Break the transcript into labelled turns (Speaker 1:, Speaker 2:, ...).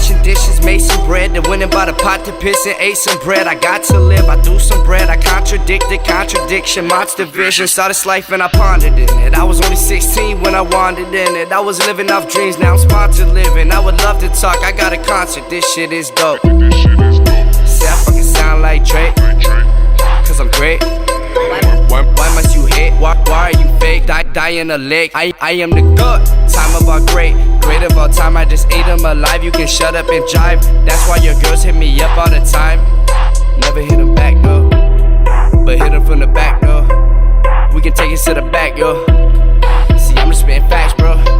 Speaker 1: washing dishes, made some bread, then went and bought a pot to piss and ate some bread. I got to live, I do some bread, I contradicted contradiction, monster vision. Saw this life and I pondered in it. I was only 16 when I wandered in it. I was living off dreams, now I'm sponsored living. I would love to talk, I got a concert, this shit is dope. Say I fucking sound like Drake, cause I'm great. Why must you hate? Why are you fake? Die in a lake. I am the good. Time of our great of all time. I just ate them alive. You can shut up and jive. That's why your girls hit me up all the time. Never hit them back though, but hit them from the back though. We can take it to the back, yo. See, I'm just spitting facts, bro.